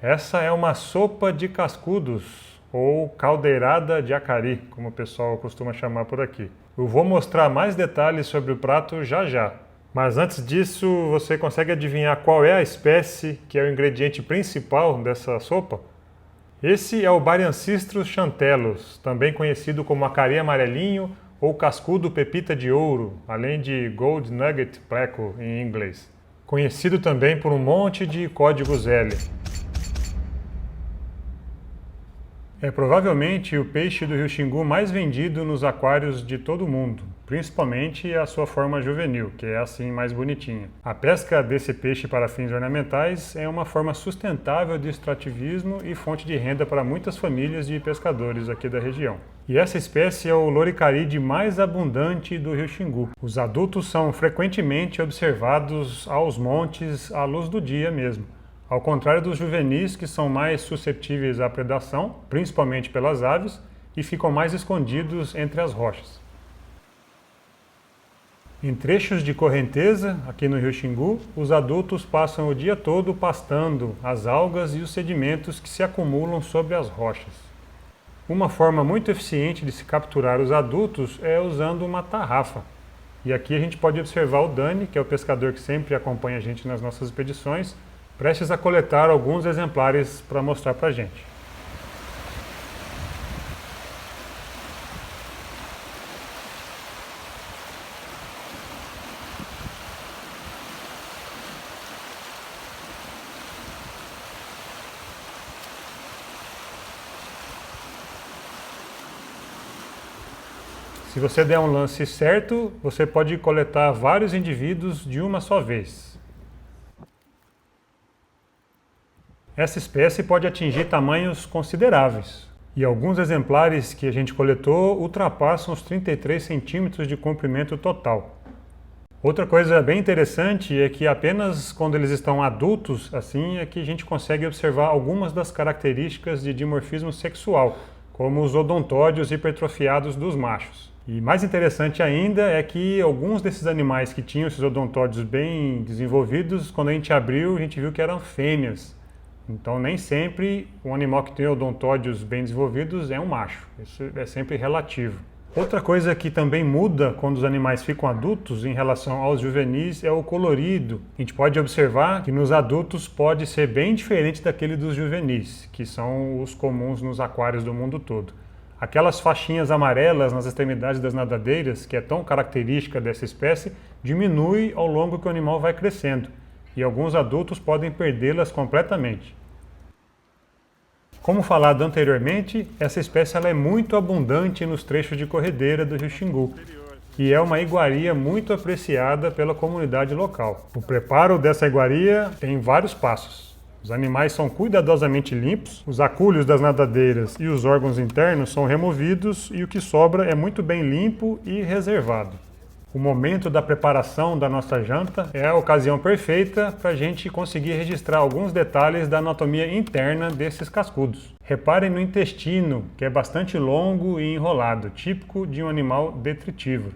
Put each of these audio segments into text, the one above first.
Essa é uma sopa de cascudos, ou caldeirada de acari, como o pessoal costuma chamar por aqui. Eu vou mostrar mais detalhes sobre o prato já já. Mas antes disso, você consegue adivinhar qual é a espécie que é o ingrediente principal dessa sopa? Esse é o Bariancistrus chantellus, também conhecido como acari amarelinho ou cascudo pepita de ouro, além de Gold Nugget pleco em inglês. Conhecido também por um monte de códigos L. É provavelmente o peixe do rio Xingu mais vendido nos aquários de todo o mundo, principalmente a sua forma juvenil, que é assim mais bonitinha. A pesca desse peixe para fins ornamentais é uma forma sustentável de extrativismo e fonte de renda para muitas famílias de pescadores aqui da região. E essa espécie é o loricarídeo mais abundante do rio Xingu. Os adultos são frequentemente observados aos montes à luz do dia mesmo. Ao contrário dos juvenis, que são mais suscetíveis à predação, principalmente pelas aves, e ficam mais escondidos entre as rochas. Em trechos de correnteza, aqui no rio Xingu, os adultos passam o dia todo pastando as algas e os sedimentos que se acumulam sobre as rochas. Uma forma muito eficiente de se capturar os adultos é usando uma tarrafa. E aqui a gente pode observar o Dani, que é o pescador que sempre acompanha a gente nas nossas expedições, prestes a coletar alguns exemplares para mostrar para a gente. Se você der um lance certo, você pode coletar vários indivíduos de uma só vez. Essa espécie pode atingir tamanhos consideráveis, e alguns exemplares que a gente coletou ultrapassam os 33 centímetros de comprimento total. Outra coisa bem interessante é que apenas quando eles estão adultos, assim, é que a gente consegue observar algumas das características de dimorfismo sexual, como os odontódios hipertrofiados dos machos. E mais interessante ainda é que alguns desses animais que tinham esses odontódios bem desenvolvidos, quando a gente abriu, a gente viu que eram fêmeas. Então, nem sempre um animal que tem odontódios bem desenvolvidos é um macho. Isso é sempre relativo. Outra coisa que também muda quando os animais ficam adultos em relação aos juvenis é o colorido. A gente pode observar que nos adultos pode ser bem diferente daquele dos juvenis, que são os comuns nos aquários do mundo todo. Aquelas faixinhas amarelas nas extremidades das nadadeiras, que é tão característica dessa espécie, diminui ao longo que o animal vai crescendo, e alguns adultos podem perdê-las completamente. Como falado anteriormente, essa espécie ela é muito abundante nos trechos de corredeira do rio Xingu e é uma iguaria muito apreciada pela comunidade local. O preparo dessa iguaria tem vários passos. Os animais são cuidadosamente limpos, os acúlios das nadadeiras e os órgãos internos são removidos e o que sobra é muito bem limpo e reservado. O momento da preparação da nossa janta é a ocasião perfeita para a gente conseguir registrar alguns detalhes da anatomia interna desses cascudos. Reparem no intestino, que é bastante longo e enrolado, típico de um animal detritívoro.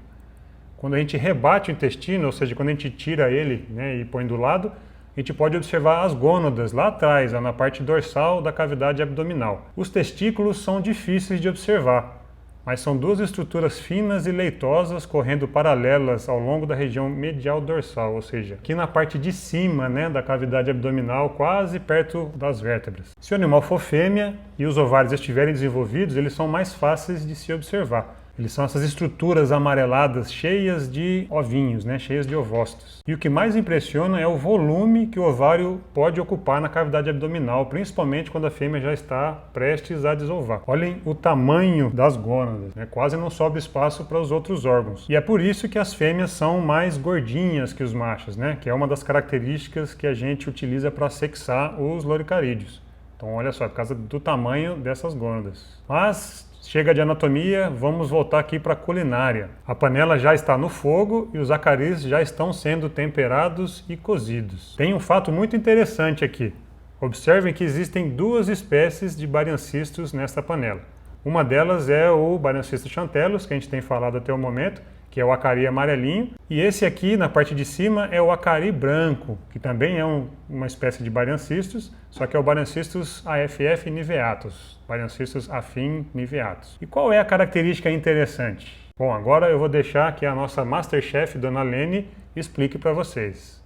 Quando a gente rebate o intestino, ou seja, quando a gente tira ele, e põe do lado, a gente pode observar as gônadas lá atrás, na parte dorsal da cavidade abdominal. Os testículos são difíceis de observar, mas são duas estruturas finas e leitosas correndo paralelas ao longo da região medial dorsal, ou seja, aqui na parte de cima da cavidade abdominal, quase perto das vértebras. Se o animal for fêmea e os ovários estiverem desenvolvidos, eles são mais fáceis de se observar. Eles são essas estruturas amareladas cheias de ovinhos, cheias de ovócitos. E o que mais impressiona é o volume que o ovário pode ocupar na cavidade abdominal, principalmente quando a fêmea já está prestes a desovar. Olhem o tamanho das gônadas, quase não sobra espaço para os outros órgãos. E é por isso que as fêmeas são mais gordinhas que os machos, que é uma das características que a gente utiliza para sexar os loricarídeos. Então olha só, é por causa do tamanho dessas gônadas. Mas chega de anatomia, vamos voltar aqui para a culinária. A panela já está no fogo e os acaris já estão sendo temperados e cozidos. Tem um fato muito interessante aqui. Observem que existem duas espécies de Bariancistrus nesta panela. Uma delas é o Bariancistrus chantellus, que a gente tem falado até o momento, que é o acari amarelinho. E esse aqui, na parte de cima, é o acari branco, que também é uma espécie de Bariancystus, só que é o Bariancystus AFF niveatus, Bariancystus affin niveatus. E qual é a característica interessante? Bom, agora eu vou deixar que a nossa Masterchef, Dona Lene, explique para vocês.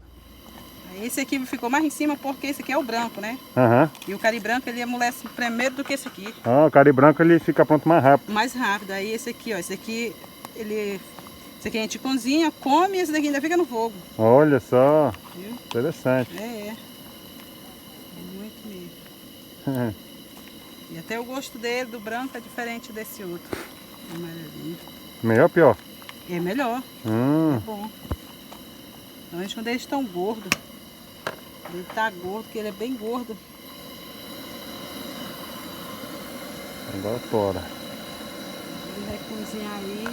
Esse aqui ficou mais em cima porque esse aqui é o branco, né? E o cari branco ele amolece primeiro do que esse aqui. O cari branco ele fica pronto mais rápido. Mais rápido. Aí esse aqui, ó, esse aqui a gente cozinha, come e esse daqui ainda fica no fogo. Olha só, viu? Interessante. É muito mesmo. E até o gosto dele, do branco, é diferente desse outro. Amarelinho. Melhor ou pior? É melhor. É bom. Então, quando eles estão gordos, ele tá gordo, porque ele é bem gordo. Agora fora. Ele vai cozinhar aí.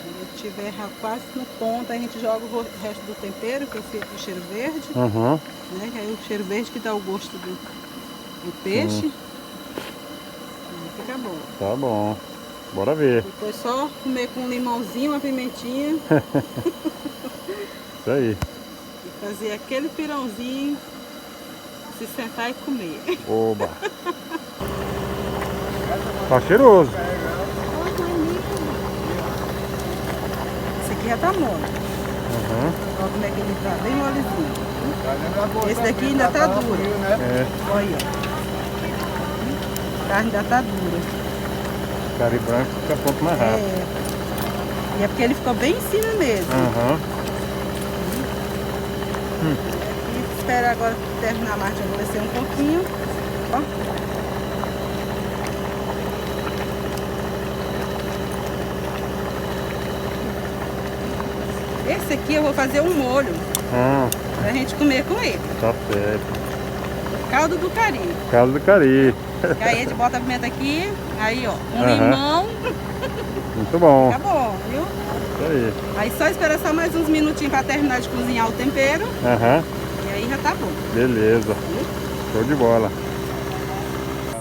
Quando ele estiver quase no ponto, a gente joga o resto do tempero, que é feito com cheiro verde. Né? Que aí o cheiro verde que dá o gosto do peixe. Aí fica bom. Tá bom. Bora ver. Depois só comer com um limãozinho, uma pimentinha. Isso aí. E fazer aquele pirãozinho, se sentar e comer. Oba! Tá cheiroso. Esse aqui já tá mole. Olha como é que ele tá, bem molezinho. Esse daqui ainda tá duro. Olha. A carne ainda tá dura. Cari branco fica pronto mais rápido. E é porque ele ficou bem em cima mesmo. E espera agora terminar a marcha amolecer um pouquinho. Ó. Esse aqui eu vou fazer um molho pra gente comer com ele. Tá certo. Caldo do cari. Caldo do cari. Aí a gente bota a pimenta aqui, aí ó, limão. Muito bom. Tá bom, viu? Isso aí. Aí só espera só mais uns minutinhos pra terminar de cozinhar o tempero. E aí já tá bom. Beleza. Show de bola.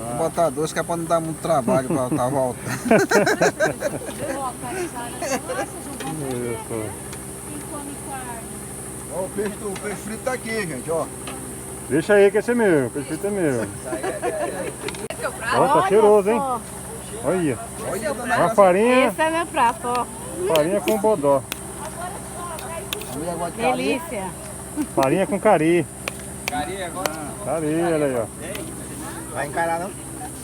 Vou botar dois que é pra não dar muito trabalho pra estar voltando. Ó, o peixe frito tá aqui, gente, ó. Deixa aí que esse é meu, o peixe frito é meu. Ó, tá cheiroso, hein? Olha. Uma farinha. Esse é meu prato, ó. Farinha com bodó. Delícia. Farinha com cari. Cari agora. Cari, olha aí, ó. Vai encarar não?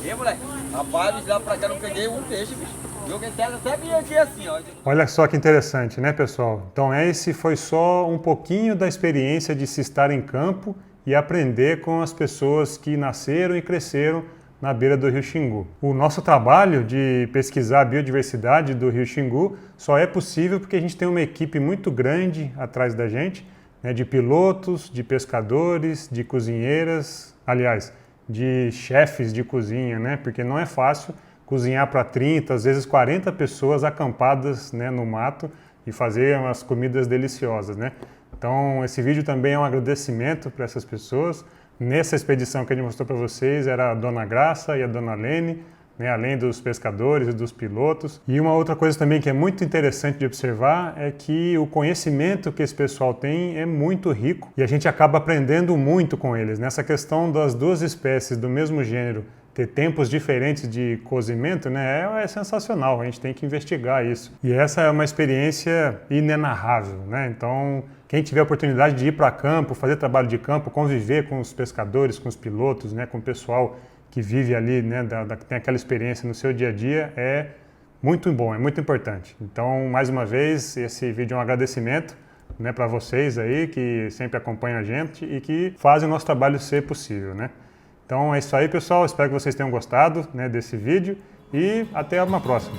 E moleque? Rapaz, lá pra cá não peguei um peixe, bicho. Eu que até vim aqui assim, ó. Olha só que interessante, né, pessoal? Então esse foi só um pouquinho da experiência de se estar em campo e aprender com as pessoas que nasceram e cresceram na beira do Rio Xingu. O nosso trabalho de pesquisar a biodiversidade do Rio Xingu só é possível porque a gente tem uma equipe muito grande atrás da gente, né, de pilotos, de pescadores, de cozinheiras, aliás, de chefes de cozinha, né, porque não é fácil cozinhar para 30, às vezes 40 pessoas acampadas, né, no mato e fazer umas comidas deliciosas, né? Então esse vídeo também é um agradecimento para essas pessoas. Nessa expedição que a gente mostrou para vocês era a Dona Graça e a Dona Lene, né, além dos pescadores e dos pilotos. E uma outra coisa também que é muito interessante de observar é que o conhecimento que esse pessoal tem é muito rico e a gente acaba aprendendo muito com eles. Nessa questão das duas espécies do mesmo gênero ter tempos diferentes de cozimento, né, é sensacional, a gente tem que investigar isso. E essa é uma experiência inenarrável, né? Então, quem tiver a oportunidade de ir para campo, fazer trabalho de campo, conviver com os pescadores, com os pilotos, né, com o pessoal que vive ali, né, que tem aquela experiência no seu dia a dia, é muito bom, é muito importante. Então, mais uma vez, esse vídeo é um agradecimento, né, para vocês aí que sempre acompanham a gente e que fazem o nosso trabalho ser possível, né? Então é isso aí, pessoal. Espero que vocês tenham gostado, né, desse vídeo e até uma próxima.